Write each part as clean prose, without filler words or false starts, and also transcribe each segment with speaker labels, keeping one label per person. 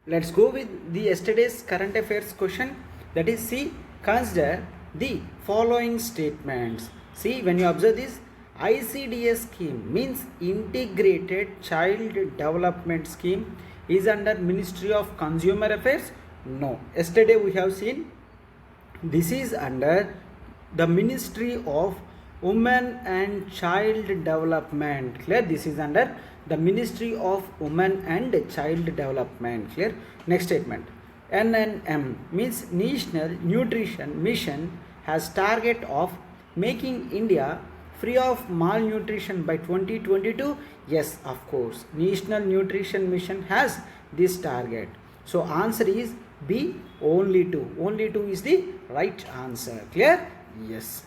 Speaker 1: Let's go with the yesterday's current affairs question, that is, see, consider the following statements. See, when you observe this, ICDS scheme means Integrated Child Development Scheme is under Ministry of Consumer Affairs. No, yesterday we have seen this is under the Ministry of Women and Child Development. Clear? This is under the Ministry of Women and Child Development. Clear? Next statement. NNM means National Nutrition Mission has target of making India free of malnutrition by 2022. Yes, of course, National Nutrition Mission has this target. So answer is B, only 2. Only 2 is the right answer. Clear? Yes.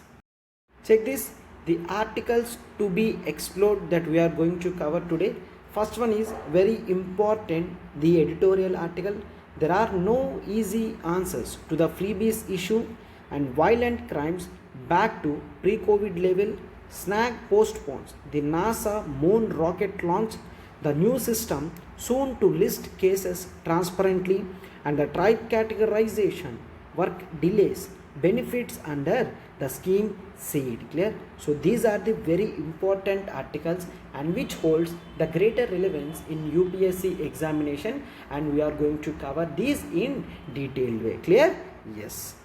Speaker 1: Check this, the articles to be explored that we are going to cover today. First one is very important, the editorial article. There are no easy answers to the freebies issue and violent crimes back to pre-COVID level. Snag postpones the NASA moon rocket launch. The new system soon to list cases transparently, and the tribe categorization work delays benefits under the scheme said. Clear? So these are the very important articles and which holds the greater relevance in UPSC examination, and we are going to cover these in detailed way. Clear? Yes.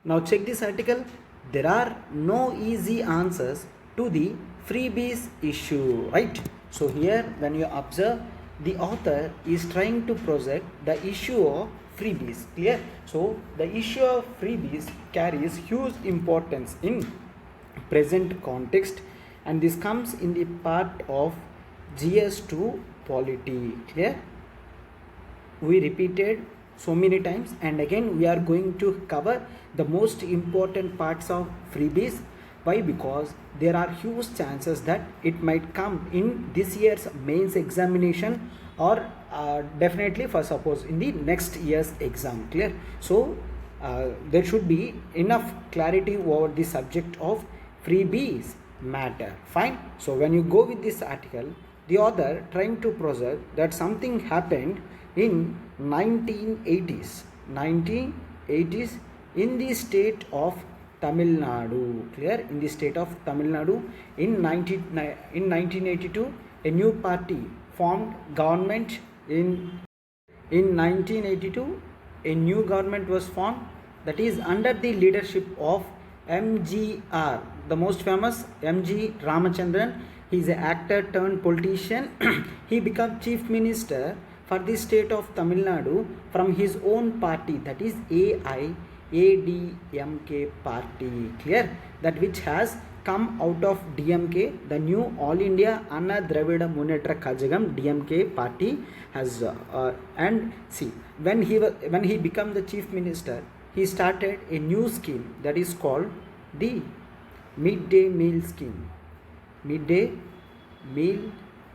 Speaker 1: Now check this article. There are no easy answers to the freebies issue, right? So here when you observe, the author is trying to project the issue of freebies. Clear? So the issue of freebies carries huge importance in present context, and this comes in the part of GS2 polity. Clear? We repeated so many times, and again we are going to cover the most important parts of freebies. Why? Because there are huge chances that it might come in this year's mains examination, or definitely for suppose in the next year's exam. Clear? So there should be enough clarity over the subject of freebies matter. Fine. So when you go with this article, the author trying to project that something happened in 1980s in the state of Tamil Nadu. Clear? In the state of Tamil Nadu in 1982, a new party formed government. In 1982, a new government was formed, that is under the leadership of MGR, the most famous MG Ramachandran. He is an actor turned politician. He became chief minister for the state of Tamil Nadu from his own party, that is ADMK party. Clear? That which has come out of DMK, the new All India Anna Dravida Munnetra Kazhagam DMK party has and see, when he became the chief minister, he started a new scheme that is called the midday meal scheme. Midday meal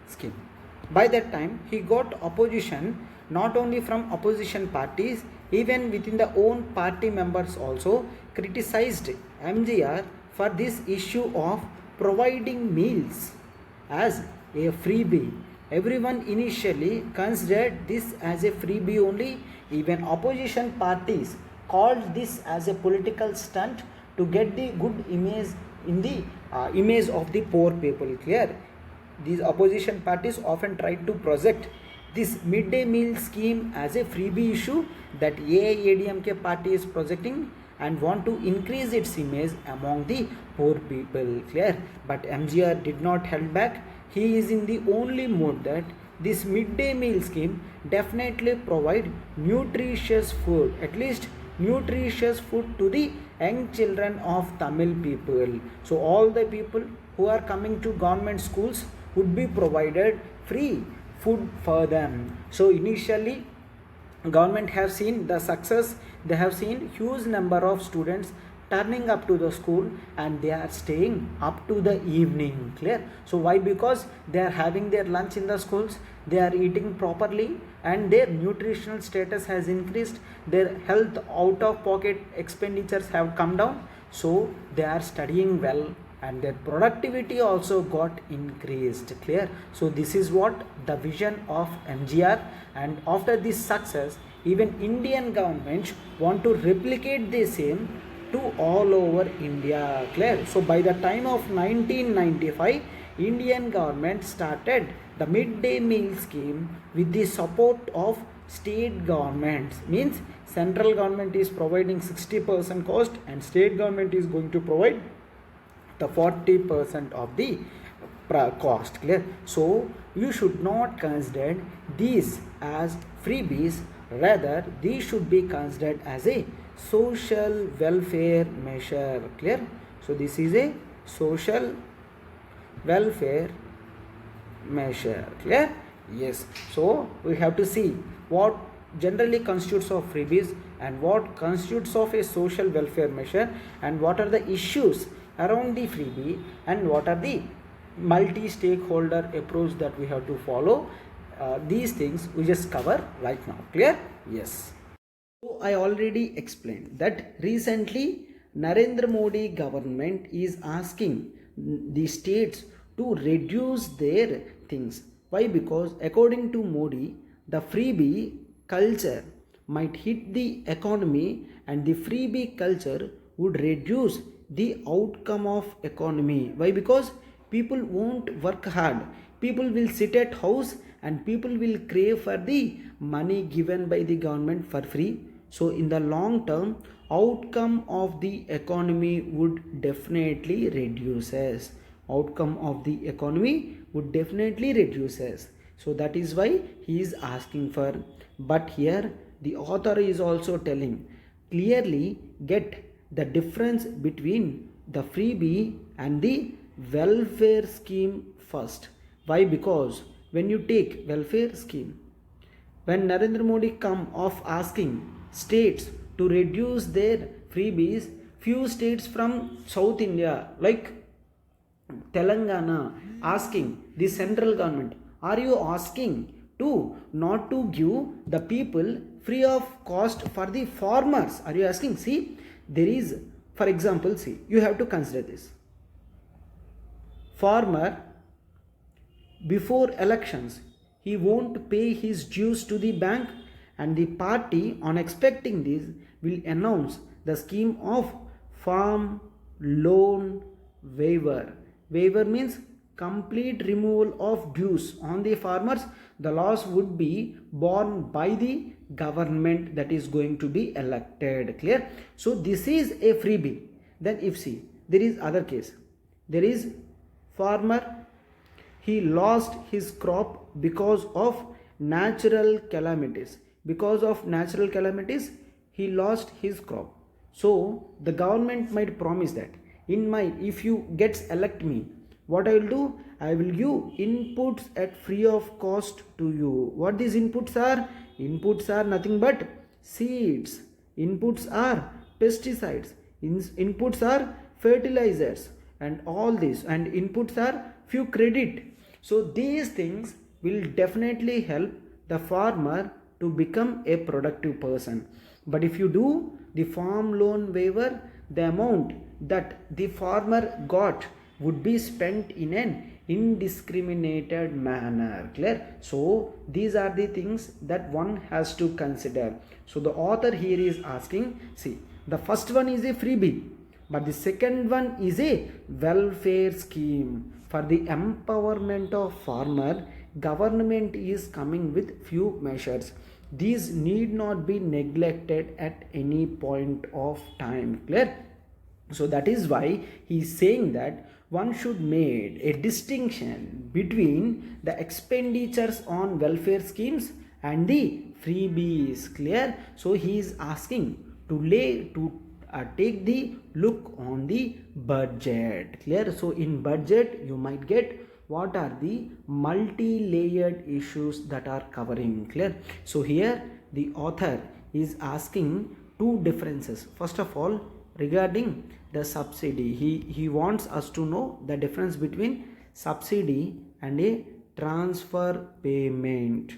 Speaker 1: scheme. By that time, he got opposition not only from opposition parties, even within the own party members also criticized MGR for this issue of providing meals as a freebie. Everyone initially considered this as a freebie only. Even opposition parties called this as a political stunt to get the good image in the image of the poor people. Clear? These opposition parties often tried to project this midday meal scheme as a freebie issue that AIADMK party is projecting and want to increase its image among the poor people. Clear? But MGR did not hold back. He is in the only mode that this midday meal scheme definitely provide nutritious food, at least nutritious food to the young children of Tamil people. So all the people who are coming to government schools would be provided free food for them. So initially government have seen the success. They have seen huge number of students turning up to the school and they are staying up to the evening. Clear? So why? Because they are having their lunch in the schools, they are eating properly, and their nutritional status has increased, their health out of pocket expenditures have come down, so they are studying well and their productivity also got increased. Clear? So this is what the vision of MGR, and after this success, even Indian governments want to replicate the same to all over India. Clear? So by the time of 1995, Indian government started the midday meal scheme with the support of state governments. Means central government is providing 60% cost and state government is going to provide the 40% of the cost. Clear? So you should not consider these as freebies, rather these should be considered as a social welfare measure. Clear? So this is a social welfare measure. Clear? Yes. So we have to see what generally constitutes of freebies and what constitutes of a social welfare measure, and what are the issues around the freebie, and what are the multi-stakeholder approach that we have to follow. These things we just cover right now. Clear? Yes. So I already explained that recently Narendra Modi government is asking the states to reduce their things. Why? Because according to Modi, the freebie culture might hit the economy, and the freebie culture would reduce the outcome of economy. Why? Because people won't work hard, people will sit at house, and people will crave for the money given by the government for free. So in the long term, outcome of the economy would definitely reduces. Outcome of the economy would definitely reduces. So that is why he is asking for. But here the author is also telling, clearly get the difference between the freebie and the welfare scheme first. Why? Because when you take welfare scheme, when Narendra Modi come of asking states to reduce their freebies, few states from South India like Telangana asking the central government, are you asking to not to give the people free of cost for the farmers? Are you asking? See, there is, for example, see, you have to consider this. Farmer, before elections, he won't pay his dues to the bank, and the party on expecting this will announce the scheme of farm loan waiver. Waiver means complete removal of dues on the farmers. The loss would be borne by the government that is going to be elected. Clear? So this is a freebie. Then if see, there is other case. There is farmer, he lost his crop because of natural calamities. Because of natural calamities, he lost his crop. So the government might promise that, in my, if you gets elect me, what I will do, I will give inputs at free of cost to you. What these inputs are? Inputs are nothing but seeds. Inputs are pesticides. Inputs are fertilizers and all this, and inputs are few credit. So these things will definitely help the farmer to become a productive person. But if you do the farm loan waiver, the amount that the farmer got would be spent in an indiscriminated manner. Clear? So these are the things that one has to consider. So the author here is asking, see, the first one is a freebie, but the second one is a welfare scheme. For the empowerment of farmer, government is coming with few measures. These need not be neglected at any point of time. Clear? So that is why he is saying that one should make a distinction between the expenditures on welfare schemes and the freebies. Clear? So he is asking to take the look on the budget. Clear? So in budget you might get what are the multi-layered issues that are covering. Clear? So here the author is asking two differences. First of all, regarding the subsidy, he wants us to know the difference between subsidy and a transfer payment.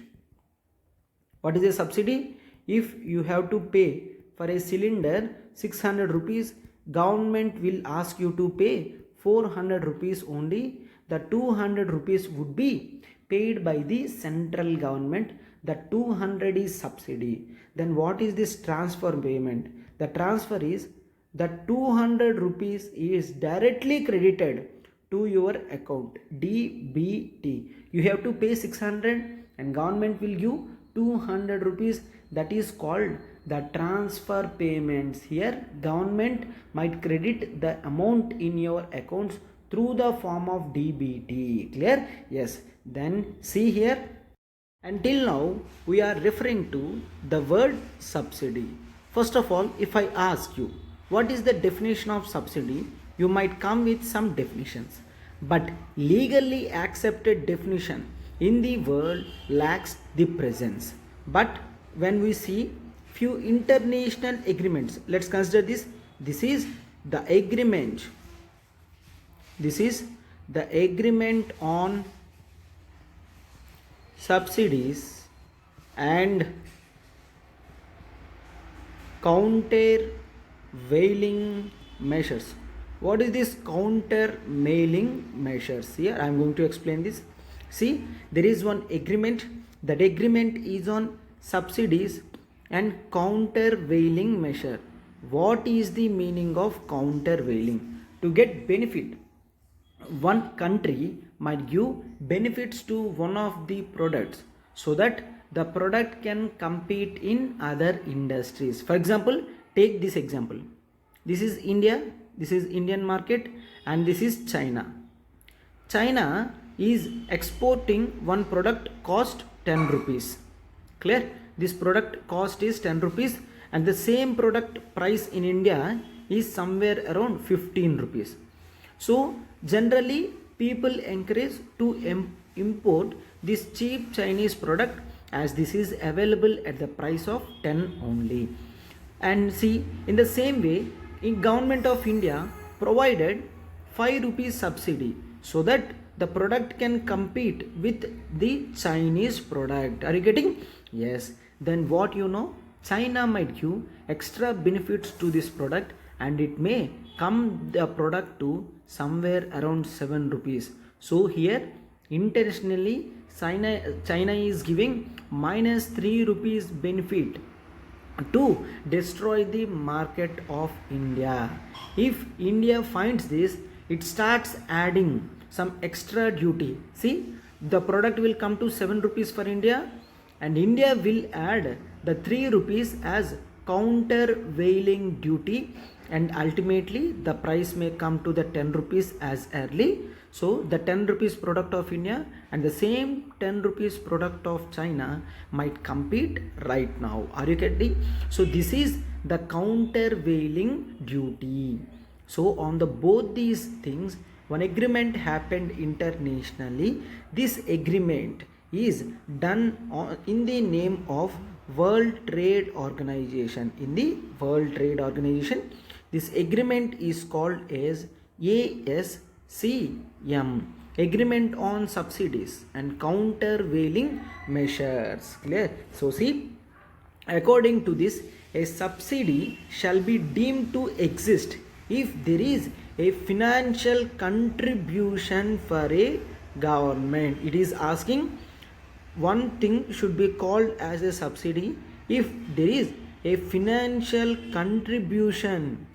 Speaker 1: What is a subsidy? If you have to pay for a cylinder 600 rupees, government will ask you to pay 400 rupees only. The 200 rupees would be paid by the central government. The 200 is subsidy. Then what is this transfer payment? The transfer is the 200 rupees is directly credited to your account, DBT. You have to pay 600 and government will give 200 rupees. That is called the transfer payments. Here government might credit the amount in your accounts through the form of DBT. Clear? Yes. Then see here, until now we are referring to the word subsidy. First of all, if I ask you what is the definition of subsidy, you might come with some definitions, but legally accepted definition in the world lacks the presence. But when we see few international agreements, let's consider this. This is the agreement. This is the agreement on subsidies and countervailing measures. What is this countervailing measures? Here I am going to explain this. See, there is one agreement. That agreement is on subsidies and countervailing measure. What is the meaning of countervailing? To get benefit, one country might give benefits to one of the products so that the product can compete in other industries. For example, take this example. This is India, this is Indian market, and this is China. China is exporting one product cost 10 rupees. Clear? This product cost is 10 rupees and the same product price in India is somewhere around 15 rupees. So generally people encourage to import this cheap Chinese product as this is available at the price of 10 only. And see, in the same way, in government of India provided 5 rupees subsidy so that the product can compete with the Chinese product. Are you getting? Yes. Then what you know, China might give extra benefits to this product and it may come the product to somewhere around 7 rupees. So here internationally China is giving minus 3 rupees benefit to destroy the market of India. If India finds this, it starts adding some extra duty. See, the product will come to 7 rupees for India and India will add the 3 rupees as countervailing duty, and ultimately the price may come to the 10 rupees as early. So the 10 rupees product of India and the same 10 rupees product of China might compete right now. Are you getting? So this is the countervailing duty. So on the both these things, one agreement happened internationally. This agreement is done in the name of World Trade Organization. In the World Trade Organization, this agreement is called as ASCM, Agreement on Subsidies and Countervailing Measures. Clear? So see, according to this, a subsidy shall be deemed to exist if there is a financial contribution for a government. It is asking one thing should be called as a subsidy if there is a financial contribution.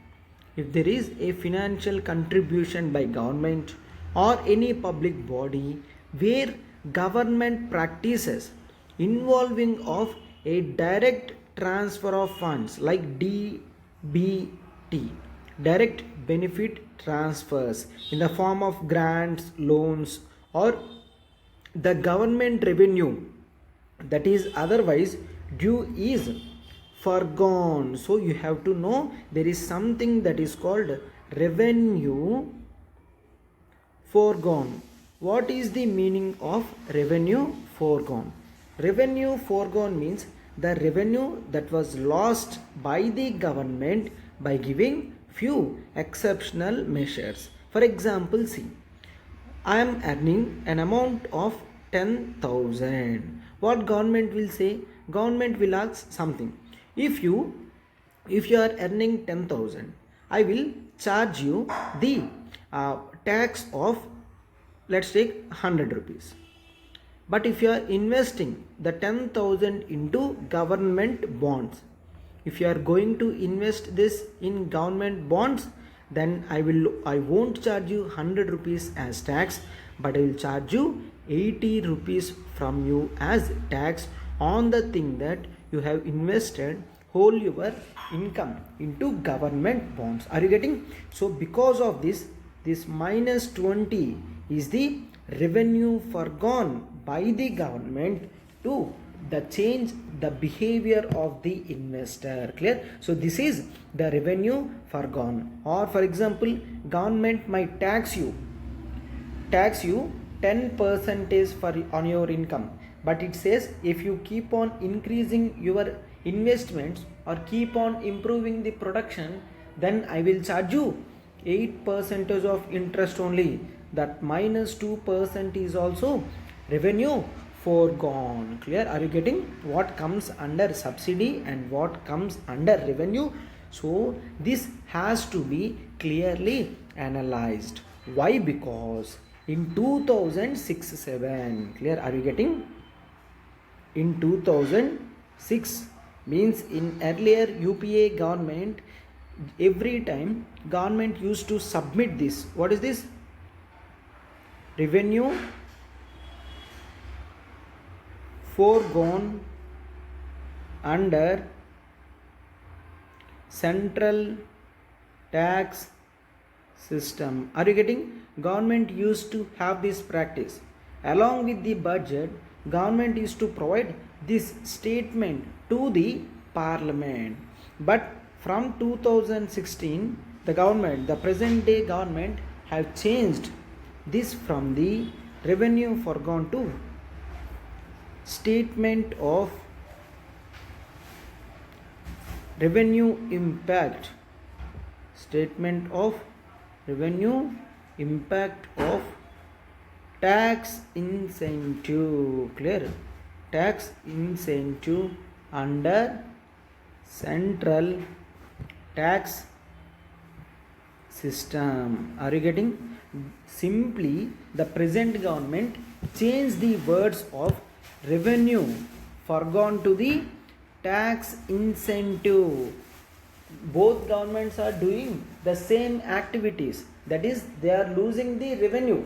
Speaker 1: If there is a financial contribution by government or any public body where government practices involving of a direct transfer of funds like DBT, direct benefit transfers in the form of grants, loans, or the government revenue that is otherwise due is foregone. So you have to know there is something that is called revenue foregone. What is the meaning of revenue foregone? Revenue foregone means the revenue that was lost by the government by giving few exceptional measures. For example, see, I am earning an amount of 10,000. What government will say? Government will ask something. If you are earning 10,000, I will charge you the tax of, let's take 100 rupees. But if you are investing the 10,000 into government bonds, if you are going to invest this in government bonds, then I won't charge you 100 rupees as tax, but I will charge you 80 rupees from you as tax on the thing that you have invested whole your income into government bonds. Are you getting? So because of this minus 20 is the revenue forgone by the government to the change the behavior of the investor. Clear? So this is the revenue forgone. Or for example, government might tax you 10% for on your income, but it says if you keep on increasing your investments or keep on improving the production, then I will charge you 8% of interest only. That minus 2% is also revenue foregone. Clear? Are you getting what comes under subsidy and what comes under revenue? So this has to be clearly analyzed. Why? Because in 2006-7, clear? Are you getting? In 2006 means in earlier UPA government, every time government used to submit this. What is this? Revenue foregone under central tax system. Are you getting? Government used to have this practice. Along with the budget, government is to provide this statement to the parliament. But from 2016, the present day government have changed this from the revenue foregone to statement of revenue impact. Statement of revenue impact of tax incentive. Clear? Tax incentive under central tax system. Are you getting? Simply the present government changed the words of revenue foregone to the tax incentive. Both governments are doing the same activities, that is they are losing the revenue,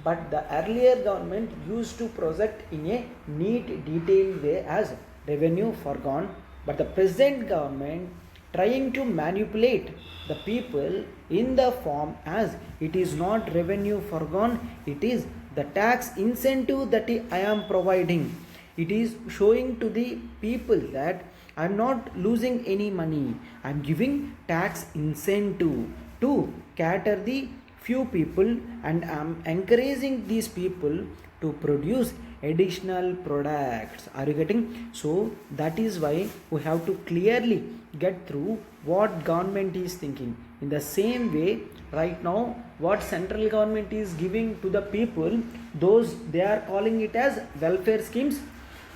Speaker 1: but the earlier government used to project in a neat detailed way as revenue foregone, but the present government trying to manipulate the people in the form as it is not revenue foregone, it is the tax incentive that I am providing. It is showing to the people that I am not losing any money, I am giving tax incentive to cater the few people, and I am encouraging these people to produce additional products. Are you getting? So that is why we have to clearly get through what government is thinking. In the same way, right now what central government is giving to the people, those they are calling it as welfare schemes,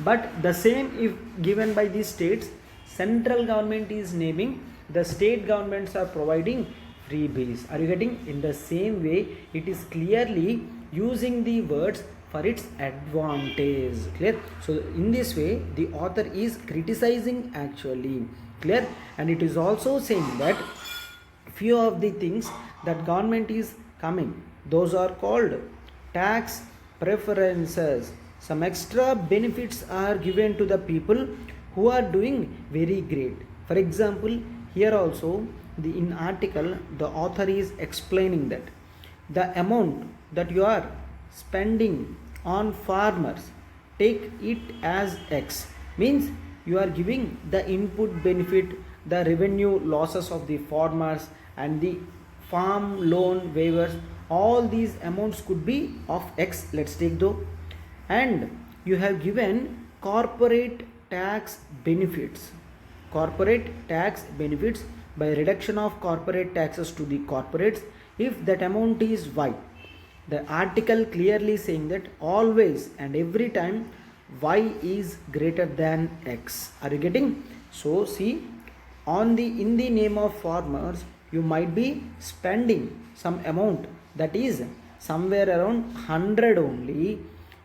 Speaker 1: but the same if given by the states, central government is naming, the state governments are providing freebies. Are you getting? In the same way, it is clearly using the words for its advantage. Clear? So in this way the author is criticizing actually. Clear? And it is also saying that few of the things that government is coming, those are called tax preferences. Some extra benefits are given to the people who are doing very great. For example, here also in article the author is explaining that the amount that you are spending on farmers, take it as X, means you are giving the input benefit, the revenue losses of the farmers and the farm loan waivers, all these amounts could be of X, let's take though. And you have given corporate tax benefits, by reduction of corporate taxes to the corporates if that amount is Y. The article clearly saying that always and every time Y is greater than X. Are you getting? So see, in the name of farmers, you might be spending some amount that is somewhere around 100 only.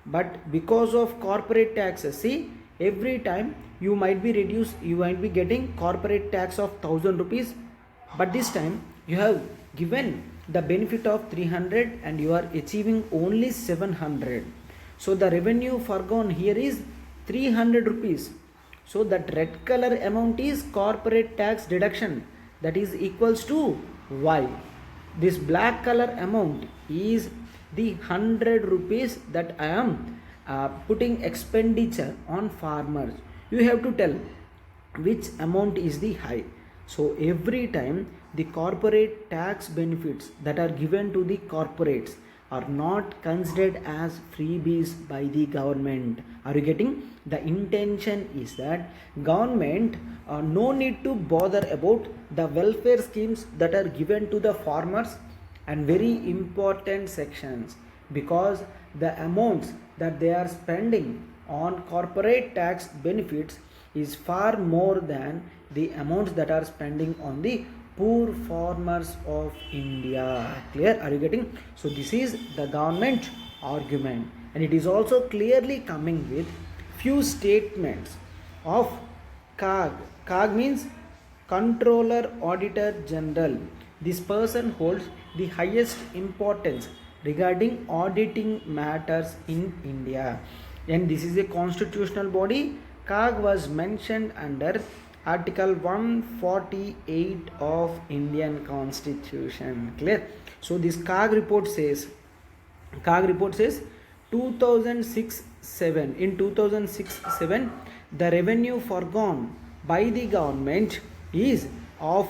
Speaker 1: But because of corporate taxes, see, every time you might be getting corporate tax of 1000 rupees, but this time you have given the benefit of 300 and you are achieving only 700. So the revenue foregone here is 300 rupees. So that red color amount is corporate tax deduction, that is equals to Y. This black color amount is the 100 rupees that I am putting expenditure on farmers. You have to tell which amount is the high. So every time the corporate tax benefits that are given to the corporates are not considered as freebies by the government. Are you getting? The intention is that government no need to bother about the welfare schemes that are given to the farmers and very important sections, because the amounts that they are spending on corporate tax benefits is far more than the amounts that are spending on the poor farmers of India. Clear? Are you getting? So this is the government argument, and it is also clearly coming with few statements of CAG. CAG means Controller Auditor General. This person holds the highest importance regarding auditing matters in India, and this is a constitutional body. CAG was mentioned under Article 148 of Indian Constitution. Clear? So this CAG report says 2006-7. In 2006-7, the revenue foregone by the government is of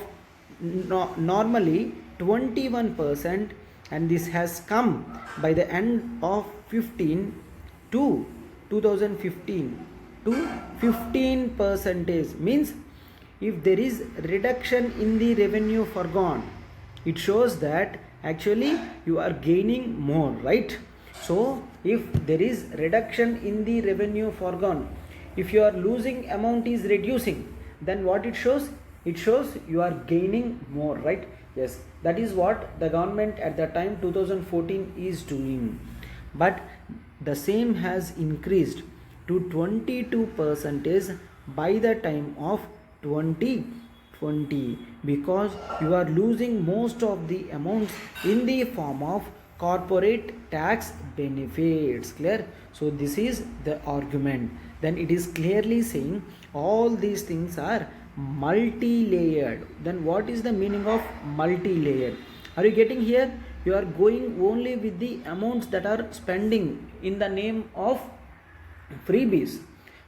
Speaker 1: normally 21%, and this has come by the end of 2015 to 15%. Means if there is reduction in the revenue foregone, it shows that actually you are gaining more, right? So if there is reduction in the revenue foregone, if your losing amount is reducing, then what it shows? It shows you are gaining more, right? Yes, that is what the government at the time 2014 is doing. But the same has increased to 22% by the time of 2020, because you are losing most of the amounts in the form of corporate tax benefits. Clear? So this is the argument. Then it is clearly saying all these things are multi-layered. Then what is the meaning of multi-layered? Are you getting here? You are going only with the amounts that are spending in the name of freebies.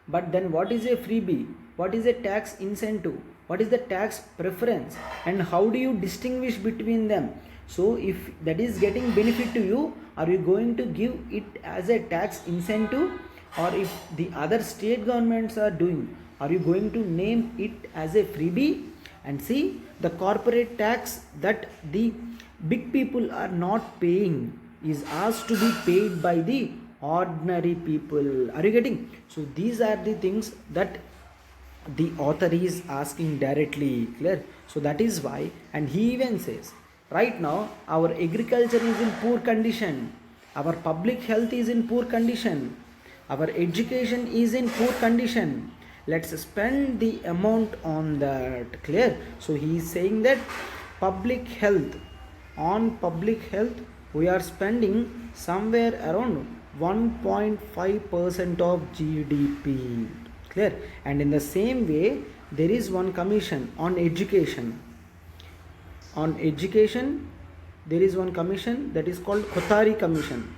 Speaker 1: But then what is a freebie? What is a tax incentive? What is the tax preference? And how do you distinguish between them? So if that is getting benefit to you, are you going to give it as a tax incentive? Or if the other state governments are doing, are you going to name it as a freebie? And see, the corporate tax that the big people are not paying is asked to be paid by the ordinary people. Are you getting? So these are the things that the author is asking directly. Clear? So that is why, and he even says, right now our agriculture is in poor condition, our public health is in poor condition, our education is in poor condition. Let's spend the amount on that. Clear? So he is saying that public health, we are spending somewhere around 1.5% of GDP. Clear? And in the same way, there is one commission on education. On education, there is one commission that is called Kothari Commission.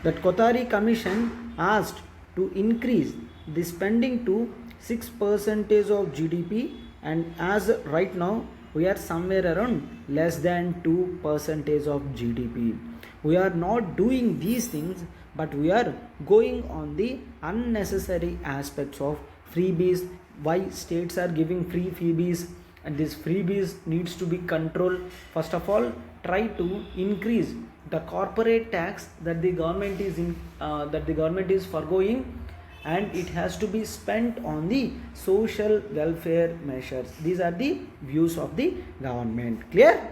Speaker 1: That Kothari Commission asked to increase the spending to 6% of GDP, and as right now we are somewhere around less than 2% of GDP. We are not doing these things, but we are going on the unnecessary aspects of freebies. Why states are giving free freebies, and these freebies needs to be controlled. First of all, try to increase the corporate tax that the government is foregoing, and it has to be spent on the social welfare measures. These are the views of the government. Clear?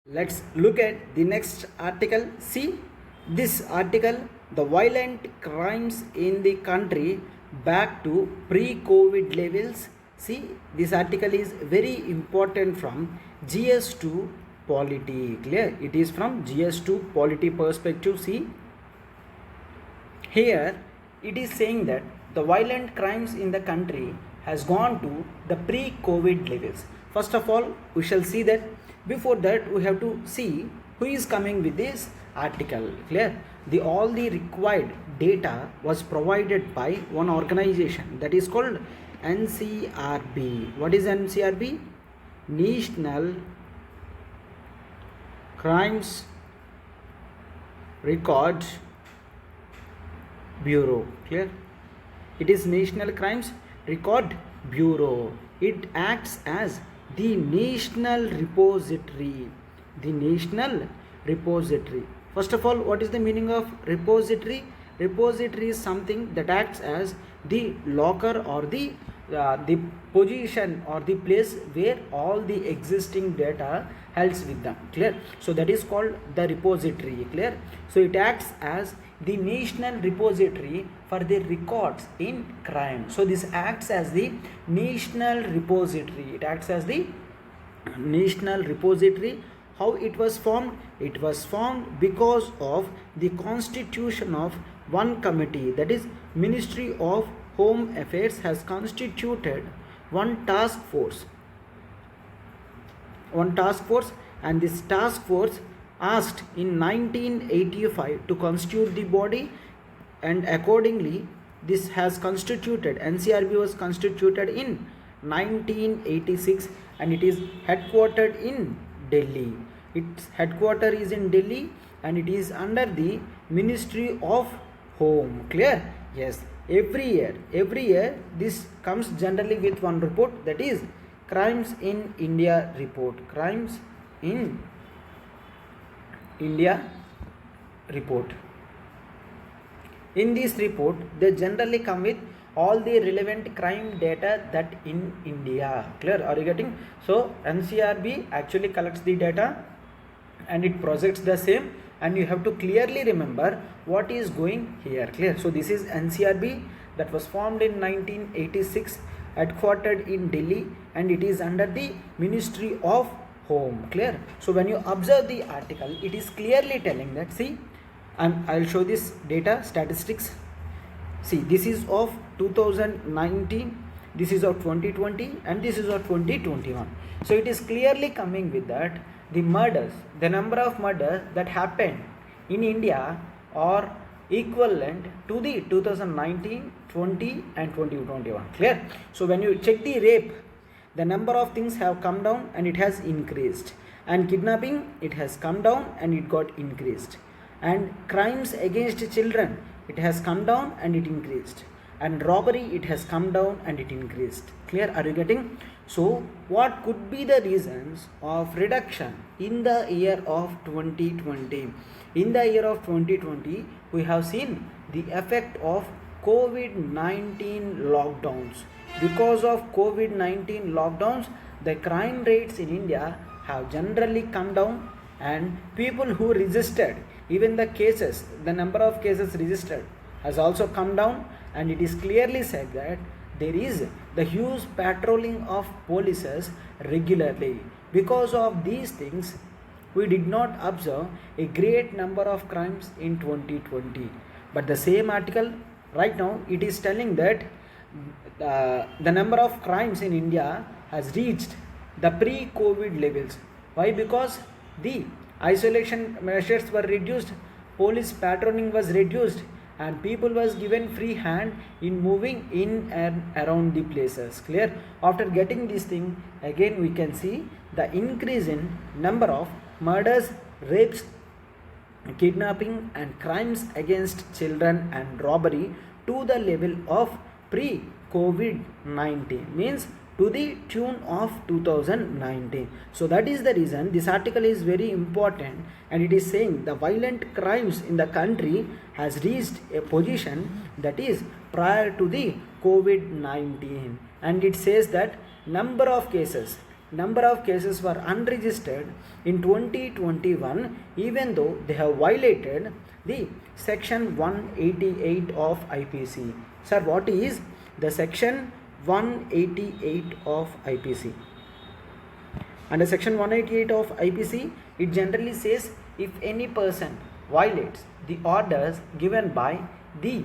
Speaker 1: Let's look at the next article. See this article, the violent crimes in the country back to pre-COVID levels. See, this article is very important from GS to polity. Clear? It is from GS to polity perspective. See, here it is saying that the violent crimes in the country has gone to the pre-COVID levels. First of all, we shall see that. Before that, we have to see who is coming with this article. Clear? All the required data was provided by one organization that is called NCRB. What is NCRB? National Crimes Record Bureau. Clear? It is National Crimes Record Bureau. It acts as the national repository. The national repository. First of all, what is the meaning of repository? Repository is something that acts as the locker or the position or the place where all the existing data helps with them. Clear? So that is called the repository. Clear? So it acts as the national repository for the records in crime. So this acts as the national repository. It acts as the national repository. How it was formed? It was formed because of the constitution of one committee, that is Ministry of Home Affairs has constituted one task force, and this task force asked in 1985 to constitute the body, and accordingly this has constituted. NCRB was constituted in 1986 and it is headquartered in Delhi. Its headquarter is in Delhi and it is under the Ministry of Home. Clear? Yes. Every year this comes generally with one report, that is Crimes in India report. Crimes in India report. In this report, they generally come with all the relevant crime data that in India. Clear? Are you getting? So NCRB actually collects the data and it projects the same, and you have to clearly remember what is going here. Clear? So this is NCRB that was formed in 1986, headquartered in Delhi, and it is under the Ministry of Home. Clear? So when you observe the article, it is clearly telling that, see, I'll show this data statistics. See, this is of 2019, this is of 2020, and this is of 2021. So it is clearly coming with that the murders, the number of murders that happened in India are equivalent to the 2019, 20 and 2021. Clear? So when you check the rape, the number of things have come down and it has increased, and kidnapping, it has come down and it got increased, and crimes against children, it has come down and it increased, and robbery, it has come down and it increased. Clear? Are you getting? So what could be the reasons of reduction in the year of 2020? In the year of 2020, we have seen the effect of COVID-19 lockdowns. Because of COVID-19 lockdowns, the crime rates in India have generally come down, and people who resisted, even the cases, the number of cases registered has also come down, and it is clearly said that there is the huge patrolling of polices regularly. Because of these things, we did not observe a great number of crimes in 2020. But the same article right now, it is telling that the number of crimes in India has reached the pre-COVID levels. Why? Because the isolation measures were reduced, police patrolling was reduced, and people was given free hand in moving in and around the places. Clear? After getting this thing, again we can see the increase in number of murders, rapes, kidnapping and crimes against children and robbery to the level of pre-COVID-19, means to the tune of 2019. So that is the reason this article is very important, and it is saying the violent crimes in the country has reached a position that is prior to the COVID-19, and it says that number of cases number of cases were unregistered in 2021, even though they have violated the section 188 of IPC. Sir, what is the section 188 of IPC? Under section 188 of IPC, it generally says if any person violates the orders given by the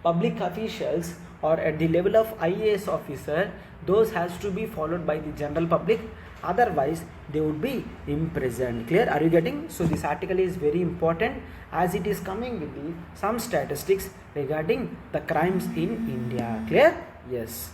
Speaker 1: public officials or at the level of IAS officer, those has to be followed by the general public, otherwise they would be imprisoned. Clear? Are you getting? So this article is very important as it is coming with some statistics regarding the crimes in India. Clear? Yes.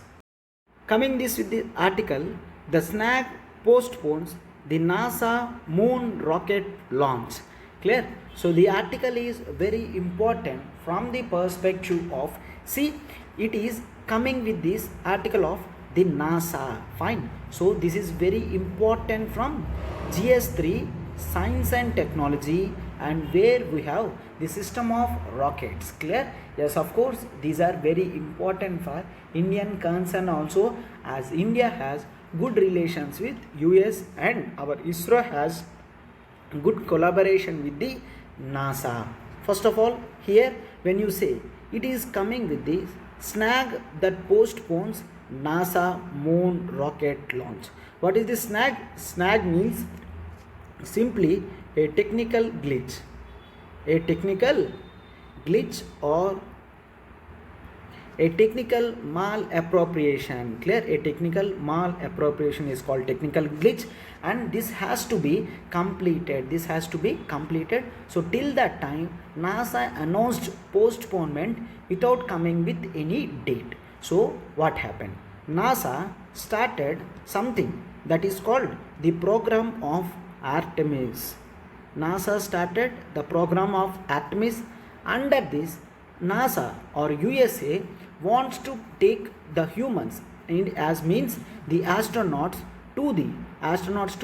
Speaker 1: Coming this with the article, the snag postpones the NASA moon rocket launch. Clear? So the article is very important from the perspective of, see, it is coming with this article of the NASA. Fine. So this is very important from GS3 science and technology, and where we have the system of rockets. Clear? Yes, of course, these are very important for Indian concern also, as India has good relations with US and our ISRO has good collaboration with the NASA. First of all, here when you say it is coming with the snag that postpones NASA moon rocket launch. What is the snag? Snag means simply a technical glitch. A technical glitch or a technical malappropriation. Clear? A technical malappropriation is called technical glitch, and this has to be completed. This has to be completed. So till that time, NASA announced postponement without coming with any date. So what happened? NASA started something that is called the program of Artemis. NASA started the program of Artemis. Under this, NASA or USA wants to take the humans, and as means the astronauts to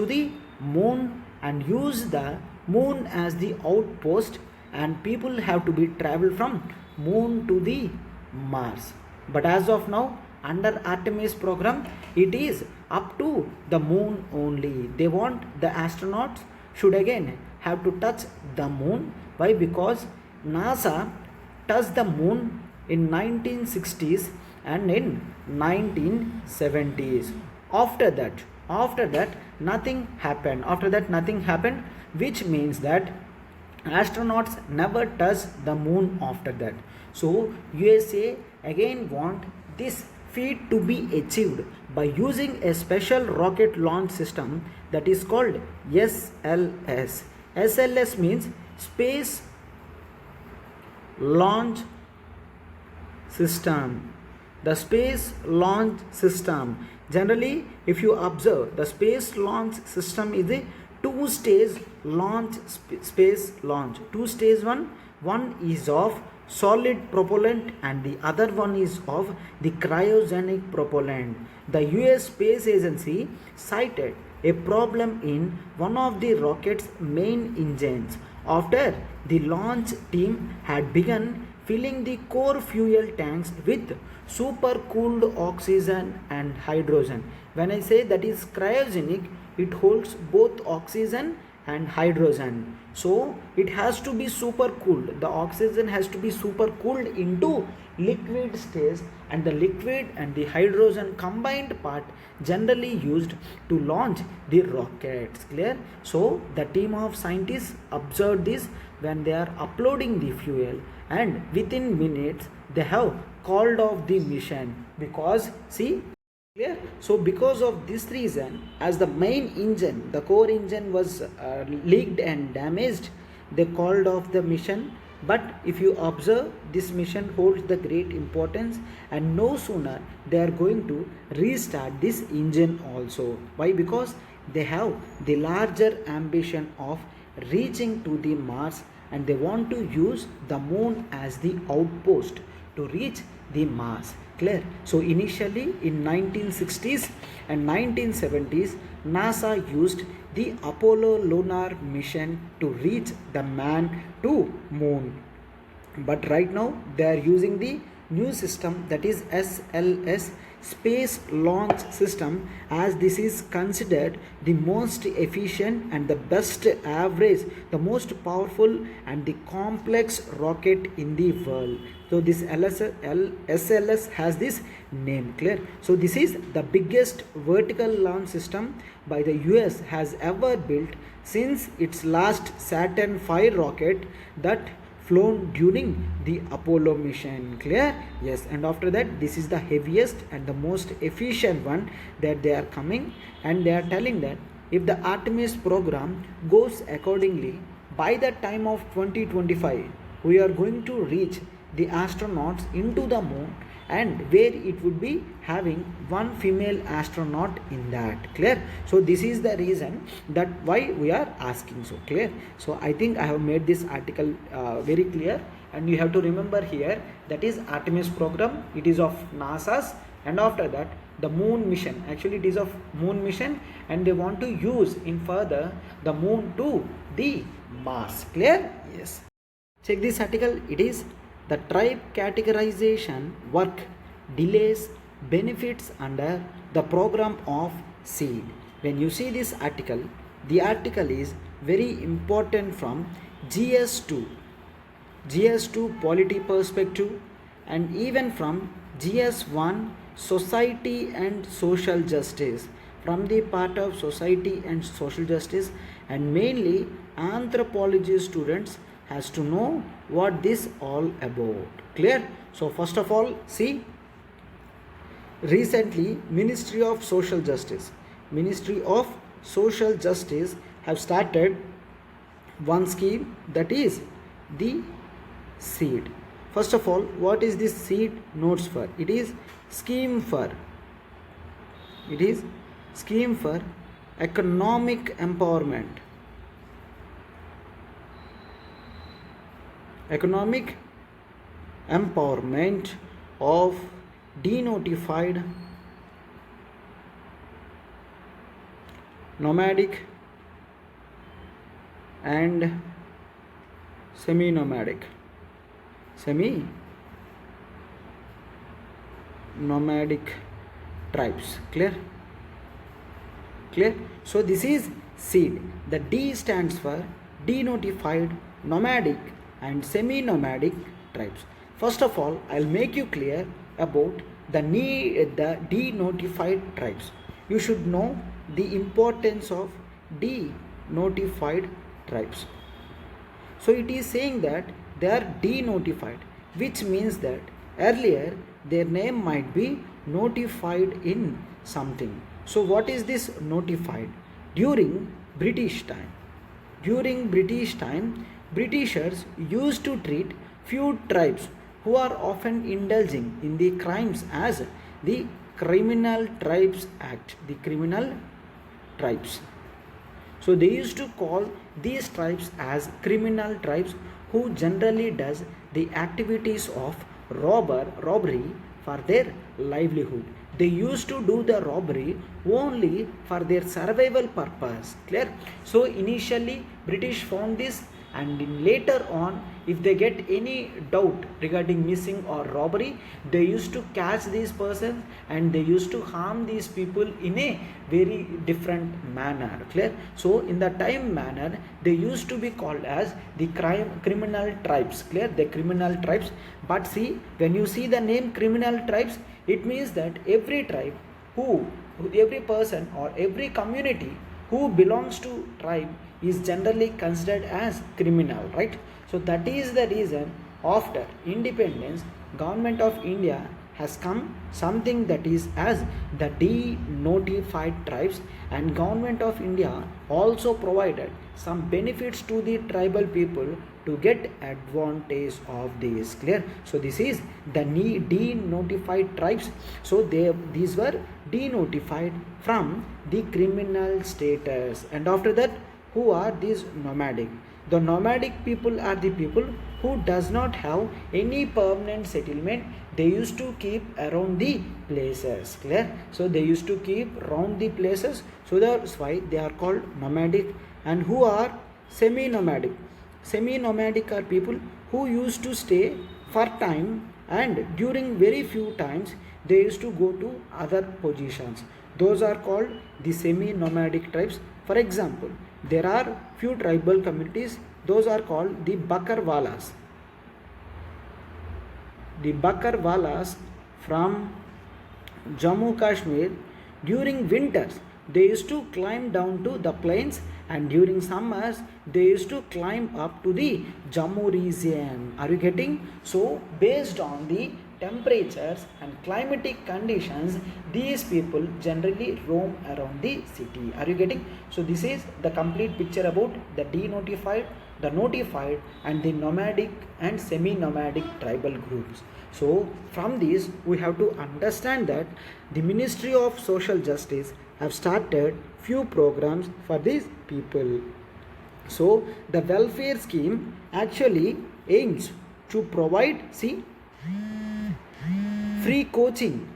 Speaker 1: the moon, and use the moon as the outpost, and people have to be travel from moon to the Mars. But as of now, under Artemis program, it is up to the moon only. They want the astronauts should again have to touch the moon. Why? Because NASA touched the moon in 1960s and in 1970s. After that nothing happened. Which means that astronauts never touched the moon after that. So USA again want this feat to be achieved by using a special rocket launch system that is called SLS. SLS means Space Launch System. The Space Launch System. Generally, if you observe, the Space Launch System is a two-stage launch, space launch. Two-stage one is of solid propellant and the other one is of the cryogenic propellant. The US Space Agency cited a problem in one of the rocket's main engines after the launch team had begun filling the core fuel tanks with supercooled oxygen and hydrogen. When I say that is cryogenic, it holds both oxygen and hydrogen. So it has to be supercooled. The oxygen has to be supercooled into liquid stage, and the liquid and the hydrogen combined part generally used to launch the rockets. Clear? So the team of scientists observed this when they are uploading the fuel, and within minutes they have called off the mission because, see, clear? So because of this reason, as the main engine, the core engine was leaked and damaged, they called off the mission. But if you observe, this mission holds the great importance, and no sooner they are going to restart this engine also. Why? Because they have the larger ambition of reaching to the Mars, and they want to use the moon as the outpost to reach the Mars. Clear? So initially in 1960s and 1970s, NASA used the Apollo lunar mission to reach the man to moon. But right now they are using the new system, that is SLS. space launch system, as this is considered the most efficient and the best average, the most powerful and the complex rocket in the world. So this SLS has this name, clear? So this is the biggest vertical launch system by the US has ever built since its last Saturn V rocket that flown during the Apollo mission, clear? Yes, and after that this is the heaviest and the most efficient one that they are coming, and they are telling that if the Artemis program goes accordingly, by the time of 2025 we are going to reach the astronauts into the moon, and where it would be having one female astronaut in that, clear? So this is the reason that why we are asking, so clear? So I think I have made this article very clear, and you have to remember here that is Artemis program, it is of NASA's, and after that the moon mission, actually it is of moon mission, and they want to use in further the moon to the Mars, clear? Yes, check this article. It is the tribe categorization work delays benefits under the program of SEED. When you see this article, the article is very important from GS2 polity perspective, and even from GS1 society and social justice, from the part of society and social justice, and mainly anthropology students has to know what this all about, clear? So first of all, see, recently Ministry of Social Justice have started one scheme, that is the SEED. First of all, what is this SEED notes for? It is scheme for economic empowerment of denotified, nomadic and semi-nomadic tribes, clear? So this is SEED. The D stands for denotified, nomadic and semi-nomadic tribes. First of all, I'll make you clear about the denotified tribes. You should know the importance of denotified tribes. So it is saying that they are denotified, which means that earlier their name might be notified in something. So what is this notified? During British time, Britishers used to treat few tribes who are often indulging in the crimes as the Criminal Tribes Act, the criminal tribes. So they used to call these tribes as criminal tribes, who generally does the activities of robbery for their livelihood. They used to do the robbery only for their survival purpose, clear? So initially British found this, and later on, if they get any doubt regarding missing or robbery, they used to catch these persons and they used to harm these people in a very different manner, clear? So in the time manner, they used to be called as the criminal tribes, clear? The criminal tribes. But see, when you see the name criminal tribes, it means that every tribe, every person or every community who belongs to tribe is generally considered as criminal, right? So that is the reason after independence, Government of India has come something that is as the denotified tribes, and Government of India also provided some benefits to the tribal people to get advantage of this, clear? So this is the denotified tribes. So these were denotified from the criminal status. And after that, who are these nomadic? The nomadic people are the people who does not have any permanent settlement. They used to keep around the places, clear? So they used to keep around the places, so that's why they are called nomadic. And who are semi-nomadic? Semi-nomadic are people who used to stay for time and during very few times they used to go to other positions. Those are called the semi-nomadic tribes. For example, there are few tribal communities, those are called the Bakarwalas. The Bakarwalas from Jammu Kashmir, during winters they used to climb down to the plains, and during summers they used to climb up to the Jammu region. Are you getting? So based on the temperatures and climatic conditions, these people generally roam around the city. Are you getting? So this is the complete picture about the denotified, the notified, and the nomadic and semi-nomadic tribal groups. So from this we have to understand that the Ministry of Social Justice have started few programs for these people. So the welfare scheme actually aims to provide, see, free coaching,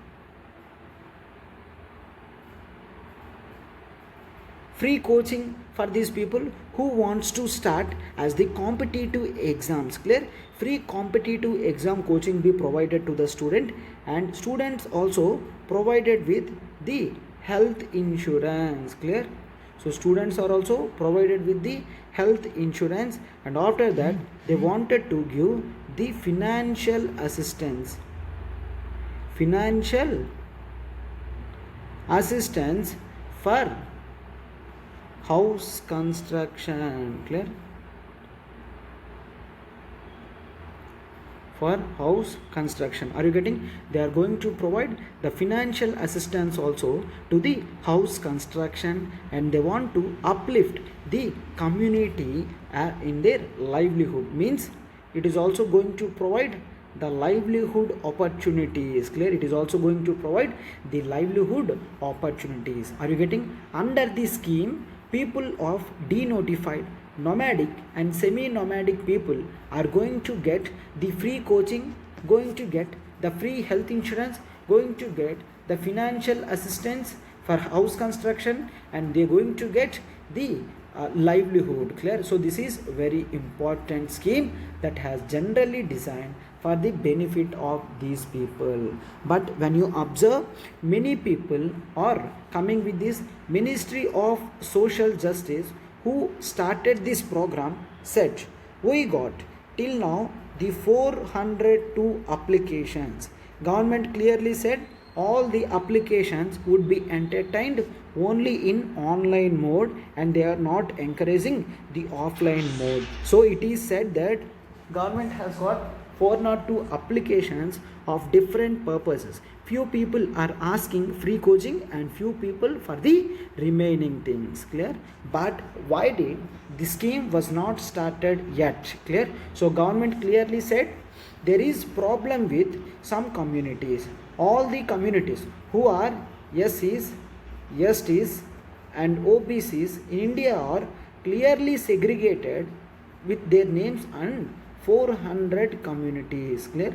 Speaker 1: for these people who wants to start as the competitive exams. Clear? Free competitive exam coaching be provided to the student, and students also provided with the health insurance. Clear? So students are also provided with the health insurance, and after that they wanted to give the financial assistance for house construction. Clear? For house construction. Are you getting? They are going to provide the financial assistance also to the house construction, and they want to uplift the community in their livelihood. Means it is also going to provide the livelihood opportunities. Clear? It is also going to provide the livelihood opportunities. Are you getting? Under this scheme, people of denotified, nomadic and semi-nomadic people are going to get the free coaching, going to get the free health insurance, going to get the financial assistance for house construction, and they are going to get the livelihood. Clear? So this is very important scheme that has generally designed for the benefit of these people. But when you observe, many people are coming with this Ministry of Social Justice who started this program said, we got till now the 402 applications. Government clearly said all the applications would be entertained only in online mode, and they are not encouraging the offline mode. So it is said that government has got 402 applications of different purposes. Few people are asking free coaching and few people for the remaining things. Clear? But why did the scheme was not started yet? Clear? So government clearly said there is problem with some communities. All the communities who are SCs, STs and OBCs in India are clearly segregated with their names and 400 communities. Clear?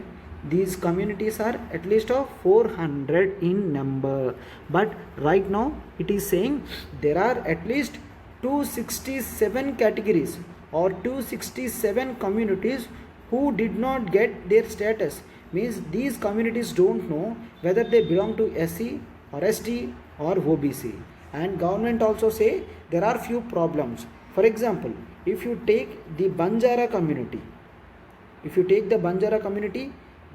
Speaker 1: These communities are at least of 400 in number, but right now it is saying there are at least 267 categories or 267 communities who did not get their status. Means these communities don't know whether they belong to SC or ST or OBC, and government also say there are few problems. For example, if you take the Banjara community,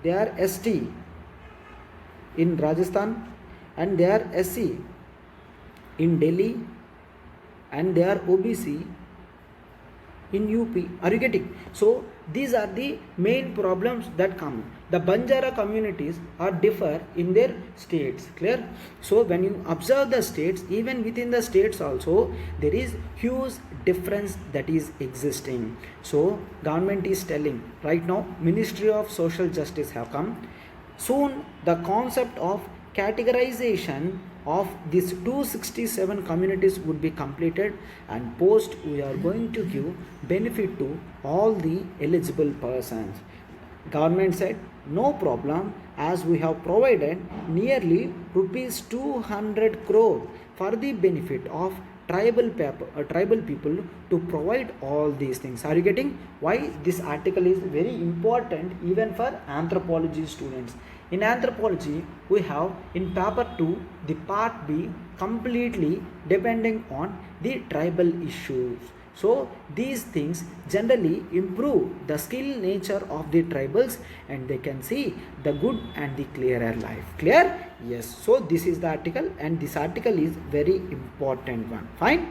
Speaker 1: they are ST in Rajasthan and they are SC in Delhi and they are OBC in UP. Are you getting? So these are the main problems that come. The Banjara communities are differ in their states. Clear? So when you observe the states, even within the states also there is huge difference that is existing. So government is telling right now, Ministry of Social Justice have come. Soon the concept of categorization of these 267 communities would be completed, and post we are going to give benefit to all the eligible persons. Government said no problem, as we have provided nearly rupees 200 crore for the benefit of tribal people to provide all these things. Are you getting why this article is very important even for anthropology students? In anthropology, we have in paper 2 the part B completely depending on the tribal issues. So these things generally improve the skill nature of the tribals and they can see the good and the clearer life. Clear? Yes. So this is the article and this article is very important one. Fine.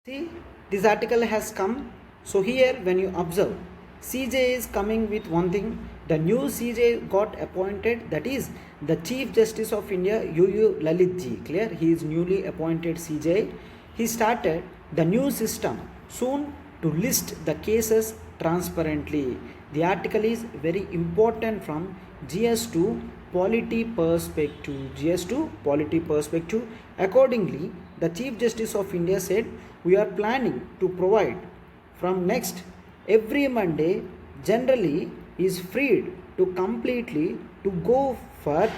Speaker 1: See, this article has come. So here when you observe, CJ is coming with one thing. The new CJ got appointed, that is the Chief Justice of India, UU Lalit Ji. Clear? He is newly appointed CJ. He started the new system soon to list the cases transparently. The article is very important from GS to polity perspective. GS to polity perspective. Accordingly, the Chief Justice of India said, we are planning to provide from next every Monday generally is freed to completely to go for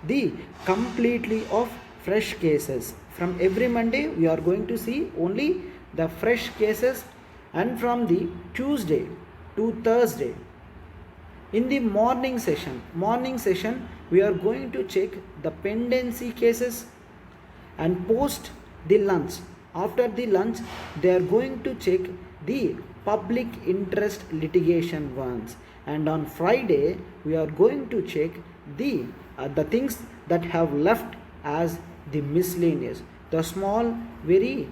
Speaker 1: the completely of fresh cases. From every Monday we are going to see only the fresh cases, and from the Tuesday to Thursday in the morning session we are going to check the pendency cases, and post the lunch, after the lunch they are going to check the public interest litigation ones, and on Friday we are going to check the things that have left as the miscellaneous, the small very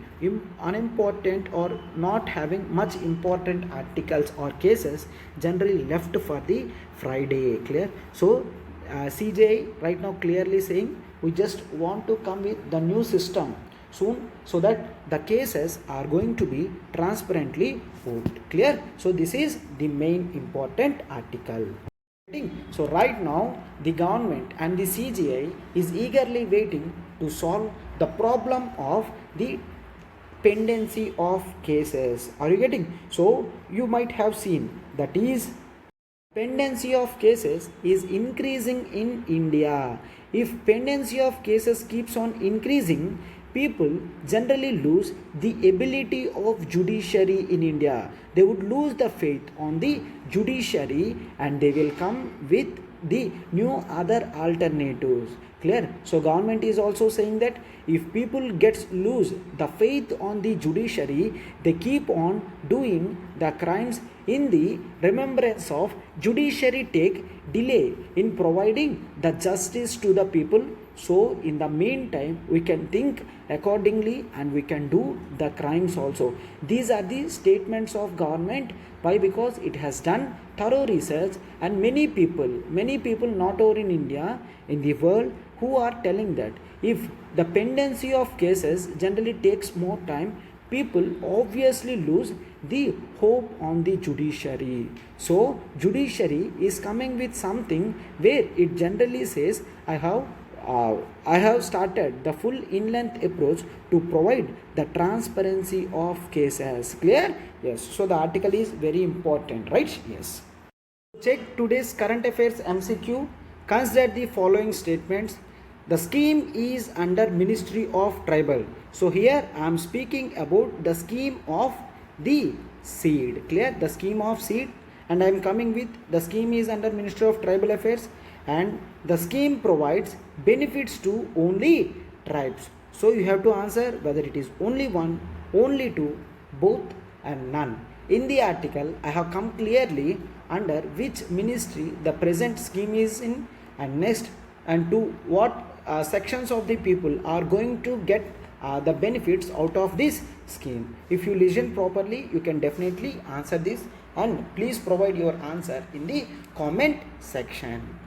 Speaker 1: unimportant or not having much important articles or cases generally left for the Friday. Clear? So CJ right now clearly saying we just want to come with the new system soon so that the cases are going to be transparently put. Clear? So this is the main important article. So right now the government and the CGI is eagerly waiting to solve the problem of the pendency of cases. Are you getting? So you might have seen that is pendency of cases is increasing in India. If pendency of cases keeps on increasing, people generally lose the ability of judiciary in India. They would lose the faith on the judiciary and they will come with the new other alternatives. Clear? So government is also saying that if people lose the faith on the judiciary, they keep on doing the crimes in the remembrance of judiciary take delay in providing the justice to the people. So in the meantime we can think accordingly and we can do the crimes also. These are the statements of government. Why? Because it has done thorough research, and many people not only in India, in the world, who are telling that if the pendency of cases generally takes more time, people obviously lose the hope on the judiciary. So judiciary is coming with something where it generally says I have started the full in-length approach to provide the transparency of cases. Clear? Yes. So the article is very important, right? Yes. Check today's current affairs MCQ. Consider the following statements. The scheme is under Ministry of Tribal. So here I am speaking about the scheme of the seed. Clear? The scheme of seed, and I am coming with the scheme is under Ministry of Tribal Affairs, and the scheme provides benefits to only tribes. So you have to answer whether it is only one, only two, both, and none. In the article I have come clearly under which ministry the present scheme is in, and next and to what sections of the people are going to get the benefits out of this scheme. If you listen properly, you can definitely answer this, and please provide your answer in the comment section.